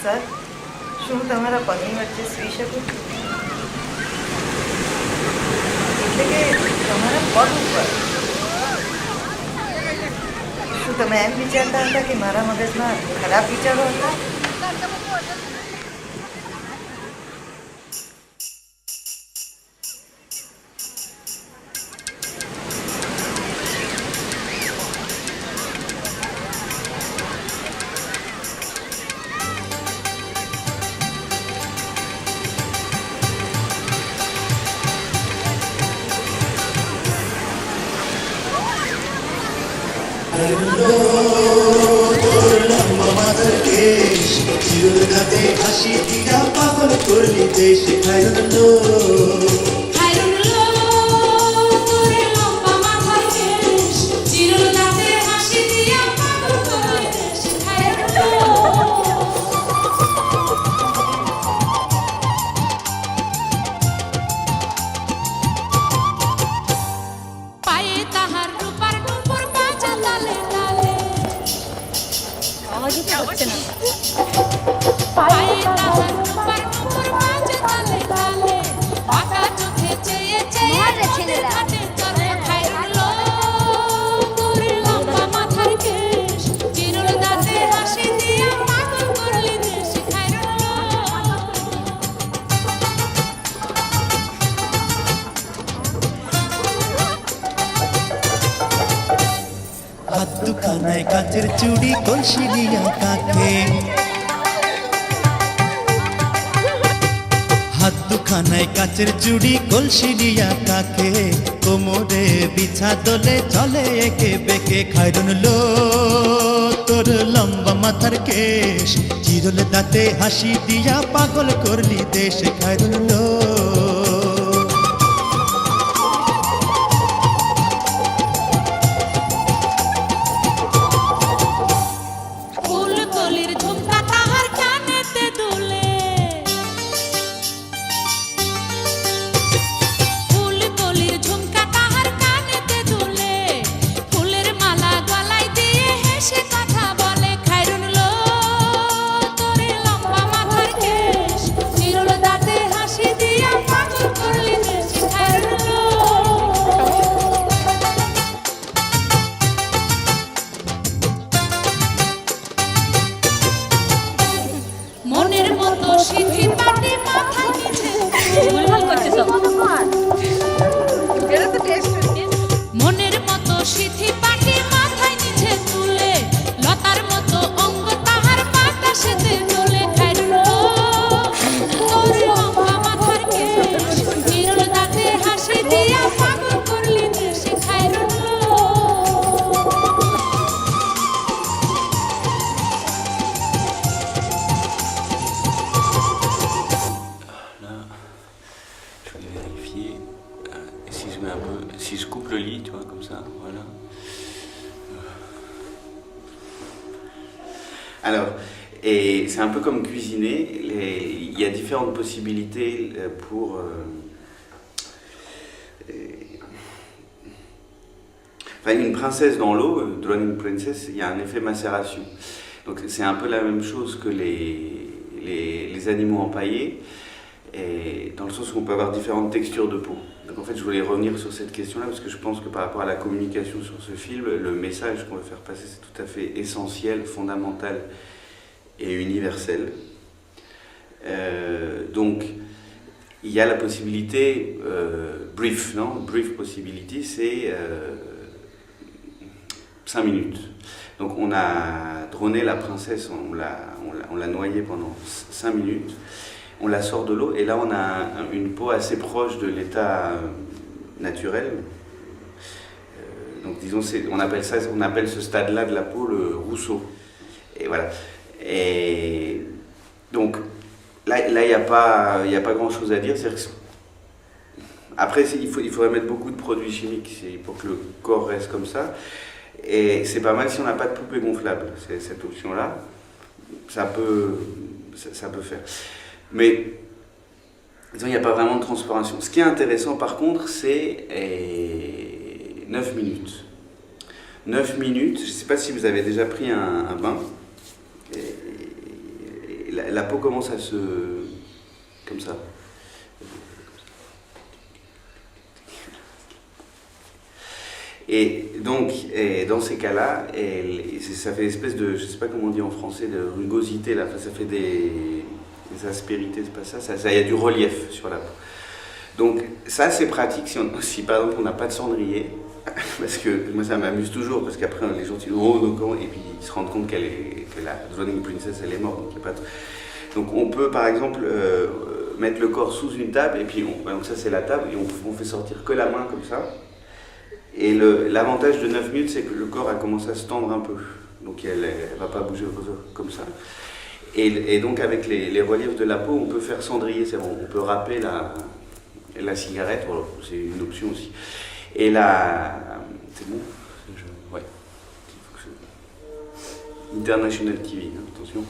સર, શું હું તમારા પગની વચ્ચે સૂઈ શકું? એટલે કે તમારા પગ ઉપર. શું તમે એમ વિચારતા હતા કે મારા મગજમાં ખરાબ વિચારો હતા? চিরুলঘাতে হাসি দিয়া পাগল করলি দেশ খাইরুল্লো হাত দুখানায় কাচের চুড়ি কলসি দিয়া কাকে হাত দুখানায় কাচের চুড়ি কলসি দিয়া কাকে কোমরে বিছা দোলে চলে একে বেকে খাইরুন লো তোর লম্বা মাথার কেশ চিরল দাঁতে হাসি দিয়া পাগল করলি দেশ খাইরুন লো Si je coupe le lit, tu vois, comme ça, voilà. Alors, et c'est un peu comme cuisiner. Il y a différentes possibilités pour... Enfin, une princesse dans l'eau, Drowning Princess, il y a un effet macération. Donc c'est un peu la même chose que les animaux empaillés, et dans le sens où on peut avoir différentes textures de peau. Donc en fait, je voulais revenir sur cette question-là, parce que je pense que par rapport à la communication sur ce film, le message qu'on veut faire passer, c'est tout à fait essentiel, fondamental et universel. Donc, il y a la possibilité, brief, non? Brief possibility, c'est 5 minutes. Donc on a droné la princesse, on l'a noyée pendant 5 minutes. On la sort de l'eau et là on a une peau assez proche de l'état naturel. Donc disons, on appelle ce stade-là de la peau le rousseau. Et voilà. Et donc là il n'y a pas grand-chose à dire. Après il faudrait mettre beaucoup de produits chimiques pour que le corps reste comme ça. Et c'est pas mal si on n'a pas de poupée gonflable. C'est cette option-là, ça peut faire. Mais disons, il n'y a pas vraiment de transpiration. Ce qui est intéressant par contre, c'est 9 minutes. 9 minutes, je ne sais pas si vous avez déjà pris un bain. Et la peau commence à se... comme ça. Et donc, dans ces cas-là, ça fait une espèce de, je ne sais pas comment on dit en français, de rugosité, là. Enfin, ça fait des aspérités, c'est pas ça, il y a du relief sur la peau. Donc ça c'est pratique si par exemple on n'a pas de cendrier, parce que moi ça m'amuse toujours, parce qu'après les gens disent oh donc, et puis ils se rendent compte que la Droning Princess elle est morte, donc, donc on peut par exemple mettre le corps sous une table, et puis donc ça c'est la table, et on fait sortir que la main comme ça. Et l'avantage de 9 minutes, c'est que le corps a commencé à se tendre un peu, donc elle ne va pas bouger comme ça. Et donc avec les reliefs de la peau, on peut faire cendrier, on peut râper la cigarette, voilà, c'est une option aussi. Et là, c'est bon, ouais. International TV, hein, attention.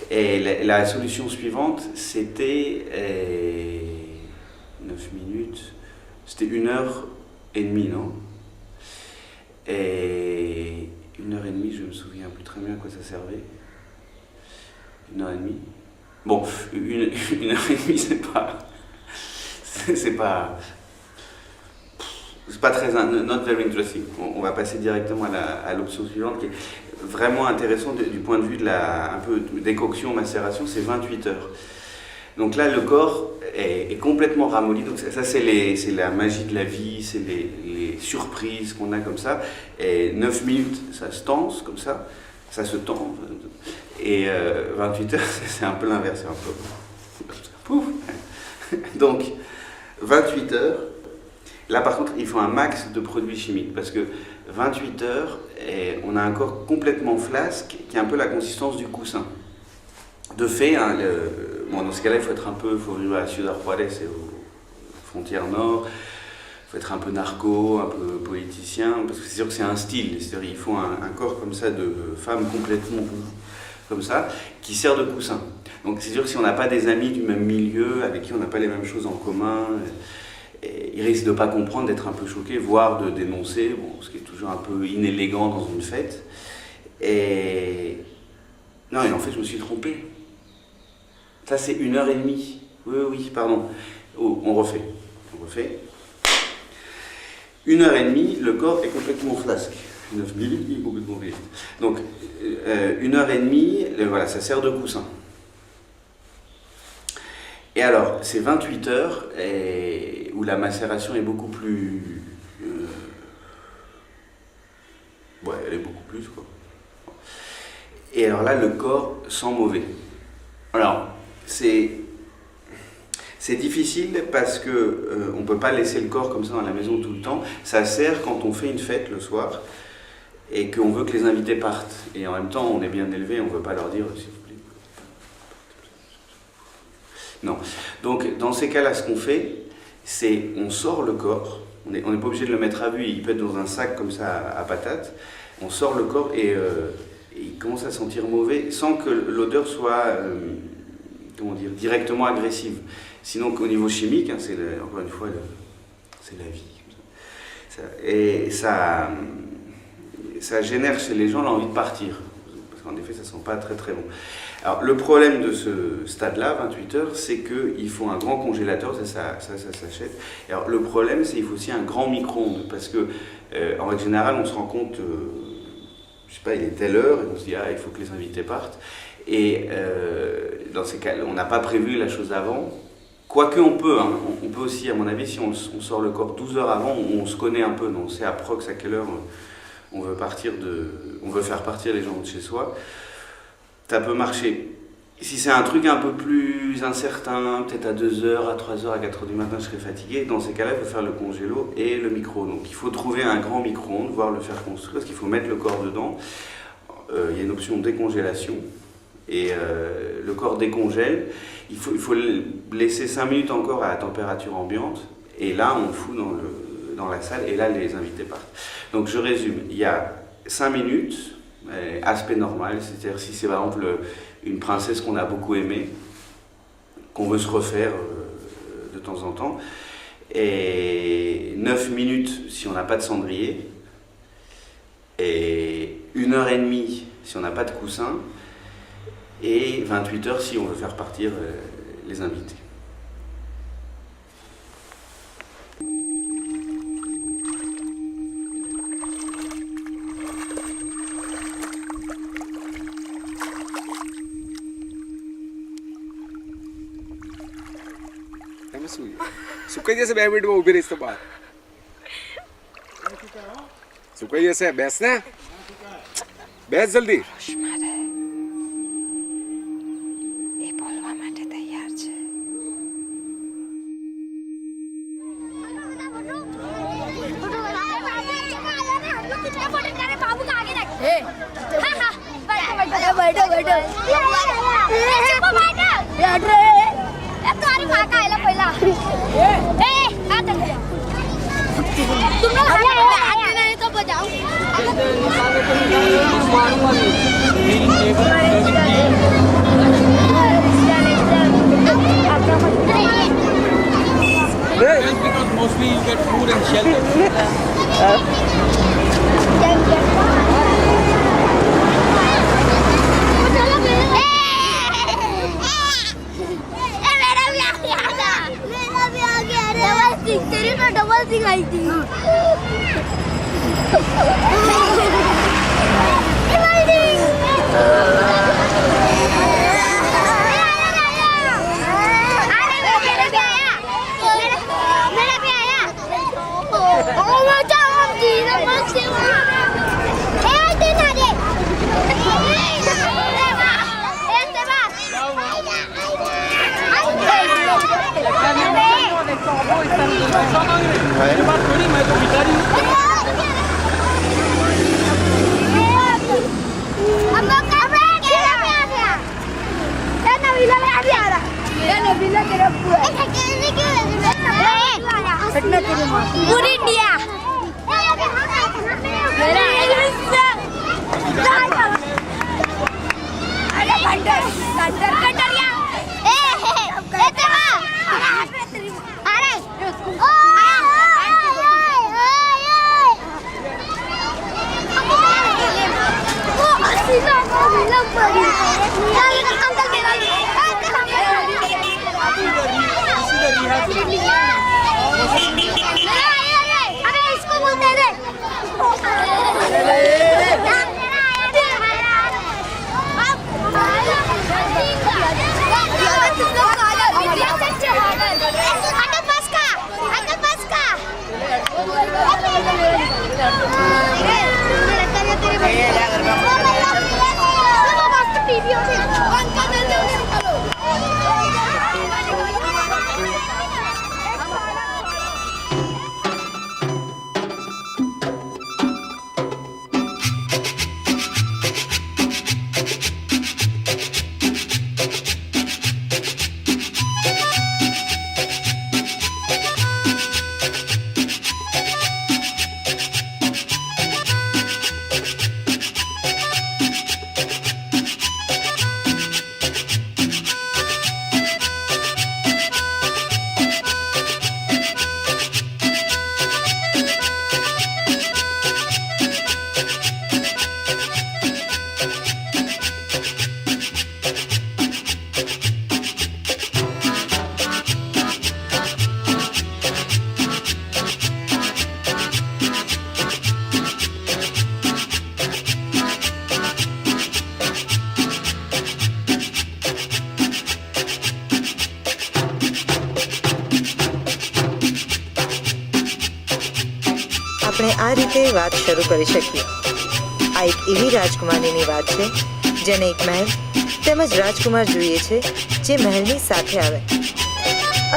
Et la solution suivante, c'était 9 minutes, c'était 1h30, non? Et 1h30, je me souviens plus très bien à quoi ça servait. 1h30. Bon, 1h30, c'est pas très, not very interesting. On va passer directement à l'option suivante qui est vraiment intéressante du point de vue de un peu décoction, macération, c'est 28 heures. Donc là, le corps est complètement ramolli. Donc ça, c'est la magie de la vie, c'est les surprises qu'on a comme ça. Et 9 minutes, ça se tense comme ça, ça se tend. Et 28 heures, c'est un peu l'inverse, c'est un peu pouf. Donc 28 heures. Là par contre, il faut un max de produits chimiques parce que 28 heures, on a un corps complètement flasque qui a un peu la consistance du coussin. De fait, hein, dans ce cas-là, il faut vivre à Ciudad Juárez et aux frontières nord. Il faut être un peu narco, un peu politicien, parce que c'est sûr que c'est un style. C'est-à-dire il faut un corps comme ça de femme complètement comme ça, qui sert de coussin. Donc c'est sûr que si on n'a pas des amis du même milieu, avec qui on n'a pas les mêmes choses en commun, ils risquent de ne pas comprendre, d'être un peu choqués, voire de dénoncer, ce qui est toujours un peu inélégant dans une fête. Non, et en fait, je me suis trompé. Ça, c'est 1h30. Oui, pardon. Oh, on refait. 1h30, le corps est complètement flasque. 9 minutes, il est complètement vide. Donc, 1h30, voilà, ça sert de coussin. Et alors, c'est 28 heures où la macération est beaucoup plus... elle est beaucoup plus, quoi. Et alors là, le corps sent mauvais. Alors, c'est difficile parce que on ne peut pas laisser le corps comme ça dans la maison tout le temps. Ça sert quand on fait une fête le soir et qu'on veut que les invités partent. Et en même temps, on est bien élevé, on ne veut pas leur dire s'il vous plaît. Non. Donc, dans ces cas-là, ce qu'on fait, c'est on sort le corps. On n'est pas obligé de le mettre à vue, il peut être dans un sac comme ça à patates. On sort le corps et il commence à sentir mauvais sans que l'odeur soit directement agressive. Sinon, au niveau chimique, hein, encore une fois, c'est la vie. Et ça génère chez les gens l'envie de partir. Parce qu'en effet, ça ne sent pas très très bon. Alors, le problème de ce stade-là, 28 heures, c'est qu'il faut un grand congélateur, ça s'achète. Alors, le problème, c'est qu'il faut aussi un grand micro-ondes. Parce que, en règle générale, on se rend compte, je sais pas, il est telle heure, et on se dit, il faut que les invités partent. Et dans ces cas, on n'a pas prévu la chose avant. Quoique on peut, hein, on peut aussi, à mon avis, si on sort le corps 12 heures avant, on se connaît un peu, on sait à prox à quelle heure on veut faire partir les gens de chez soi. Ça peut marcher. Si c'est un truc un peu plus incertain, peut-être à 2h, à 3h, à 4h du matin, je serai fatigué, dans ces cas-là, il faut faire le congélo et le micro. Donc il faut trouver un grand micro-ondes, voire le faire construire, parce qu'il faut mettre le corps dedans. Il y a une option de décongélation. Et le corps décongèle, il faut le laisser 5 minutes encore à la température ambiante, et là on le fout dans la salle, et là les invités partent. Donc je résume, il y a 5 minutes, aspect normal, c'est-à-dire si c'est par exemple une princesse qu'on a beaucoup aimée, qu'on veut se refaire de temps en temps, et 9 minutes si on n'a pas de cendrier, et 1h30 si on n'a pas de coussin, et 28 heures si on veut faire partir les invités. सुकई जैसे 2 मिनट में उभी रहीस तो बाहर सुकई जैसे बैस ना बैस जल्दी એ બોલવા માટે તૈયાર છે बैठो बैठो तुम्हारी माँ का आयला पहिला तुम लोग हाथ नहीं तो बजाओ Because mostly you get food and shelter. तेरी तो डबल सिखाई थी पूरी इंडिया આપણે આ રીતે વાત શરૂ કરી શકીએ. આ એક એવી રાજકુમારીની વાત છે જેને એક મહેલ તેમજ રાજકુમાર જોઈએ છે જે મહેલની સાથે આવે,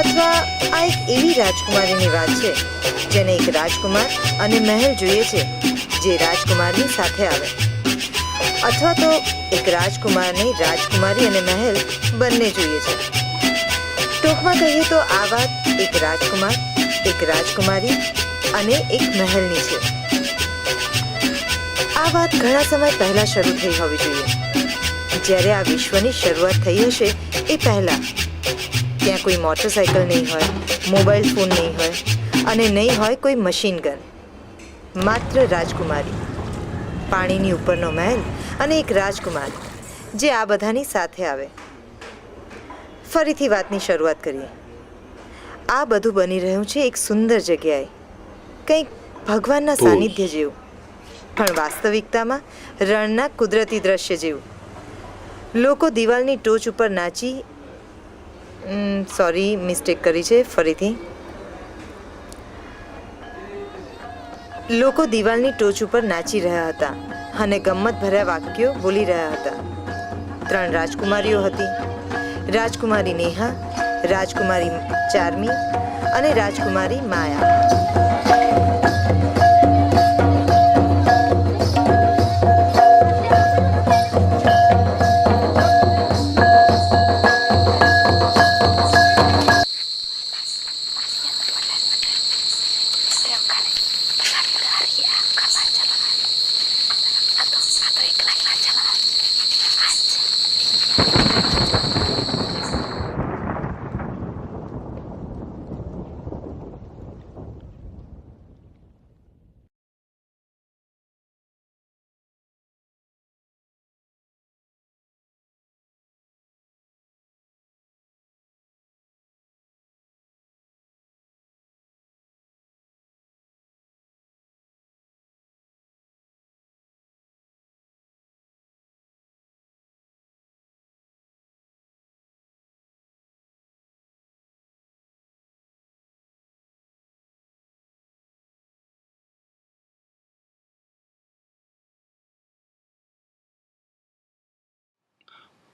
અથવા આ એક એવી રાજકુમારીની વાત છે જેને એક રાજકુમાર અને મહેલ જોઈએ છે જે રાજકુમારની સાથે આવે, અથવા તો એક રાજકુમારને રાજકુમારી અને મહેલ બંને જોઈએ છે. ટૂંકમાં કહીએ તો આ વાત એક રાજકુમાર, એક રાજકુમારી અને એક મહેલની છે. આ વાત ઘણા સમય પહેલા શરૂ થઈ હોવી જોઈએ. જ્યારે આ વિશ્વની શરૂઆત થઈ હશે એ પહેલા ત્યાં કોઈ મોટરસાયકલ નહીં હોય, મોબાઈલ ફોન નહીં હોય અને નહીં હોય કોઈ મશીન ગન. માત્ર રાજકુમારી, પાણીની ઉપરનો મહેલ અને એક રાજકુમાર જે આ બધાની સાથે આવે. ફરીથી વાતની શરૂઆત કરીએ. આ બધું બની રહ્યું છે એક સુંદર જગ્યાએ, કંઈક ભગવાનના સાનિધ્ય જેવું, પણ વાસ્તવિકતામાં રણના કુદરતી દ્રશ્ય જેવું. લોકો દિવાલની ટોચ ઉપર નાચી સોરી મિસ્ટેક કરી છે ફરીથી. લોકો દિવાલની ટોચ ઉપર નાચી રહ્યા હતા અને ગમ્મત ભર્યા વાક્યો બોલી રહ્યા હતા. 3 રાજકુમારીઓ હતી. રાજકુમારી નેહા, રાજકુમારી ચાર્મી અને રાજકુમારી માયા.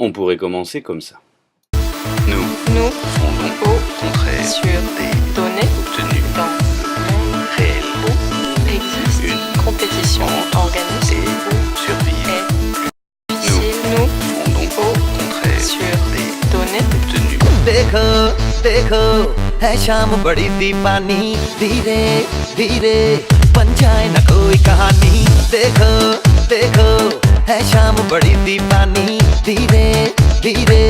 On pourrait commencer comme ça. Nous Nous fondons au contraire sur des données obtenus dans monde réels où existe une compétition organisée et où survivre. est difficile. Nous Fondons au contraire sur des données obtenus देखो देखो है शाम बड़ी दीवानी, धीरे धीरे बन जाए न कोई कहानी. देखो देखो है शाम बड़ी दीवानी, धीरे धीरे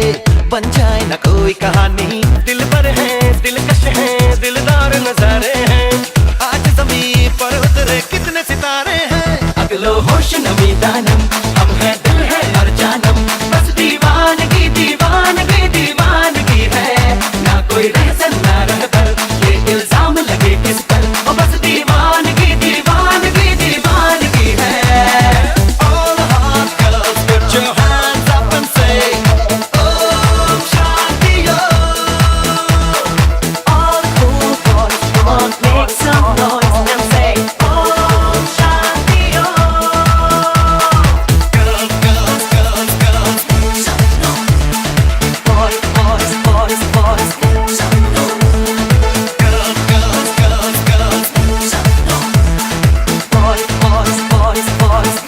बन जाए न कोई कहानी. दिल पर है दिलकश है दिलदार नजारे हैं, आज ज़मीं पर उतरे कितने सितारे हैं. अगलो होश नमी दानम, हम है दिल है और जानम, बस दीवानगी दीवानगी दीवानगी है. ना कोई रहसन ना रहबर, ये इल्जाम लगे किस पर, ओ बस दीवानगी दीवानगी दीवानगी है. All the hot girls put your hands up and say Om Shanti Om. All the cool boys want make some noise and say Om Shanti Om. Girls, girls, girls, girls, boys, boys, boys, boys, girls, girls, girls, girls, boys, boys, boys, boys.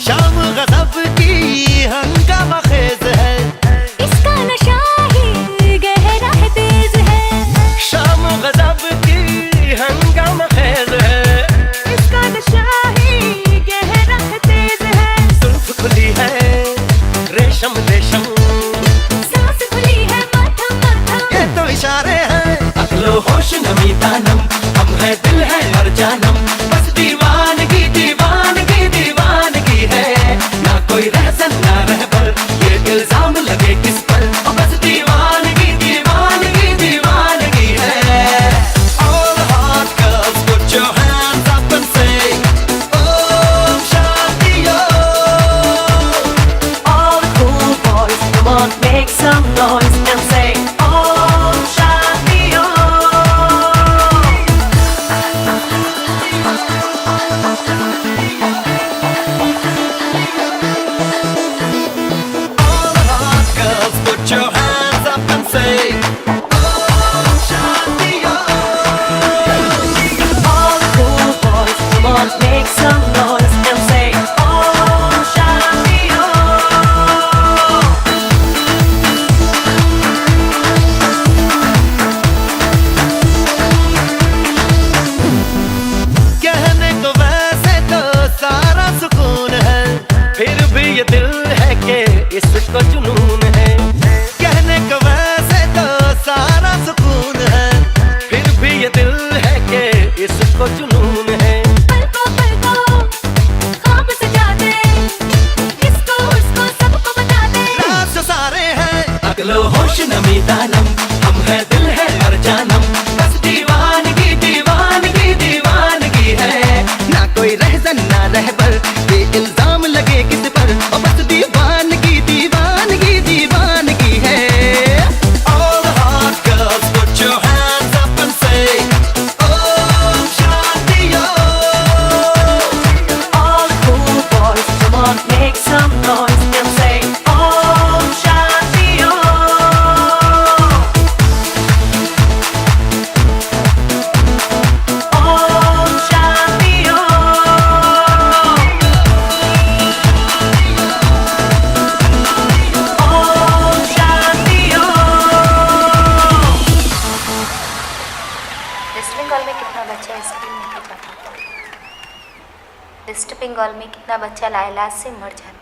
शाम गज़ब की हंगामा खेज है, इसका नशा ही गहरा है तेज है शाम गज़ब की हंगामा खेज है. इसका नशा ही गहरा है तेज है जुल्फ खुली है रेशम रेशम, सांस खुली है माथा माथा ये तो इशारे हैं. अगलो होश नमी दानम, हम है दिल है और जानम, बस दीवानगी दीवानगी दीवानगी है. ना कोई रहसन ना रहबर, ये इल्जाम लगे किस पर, ओ बस दीवानगी दीवानगी दीवानगी है. All the hot girls put your hands up and say Om Shanti Om. All the cool boys दानम हम है दिल है और जानम बस दीवानगी दीवानगी दीवानगी है ना कोई रहजन ना रहबर ये इल्जाम लगे किस पर और बस दीवानगी दीवानगी दीवानगी है All the hot girls put your hands up and say Om Shanti Om All the cool boys come on make some noise and say Om Shanti Om Om Shanti Om Om Shanti Om West Bengal में कितना बच्चा स्कूल नहीं पढ़ता। वेस्ट बंगाल में कितना बच्चा लाइलाज से मर जाता है।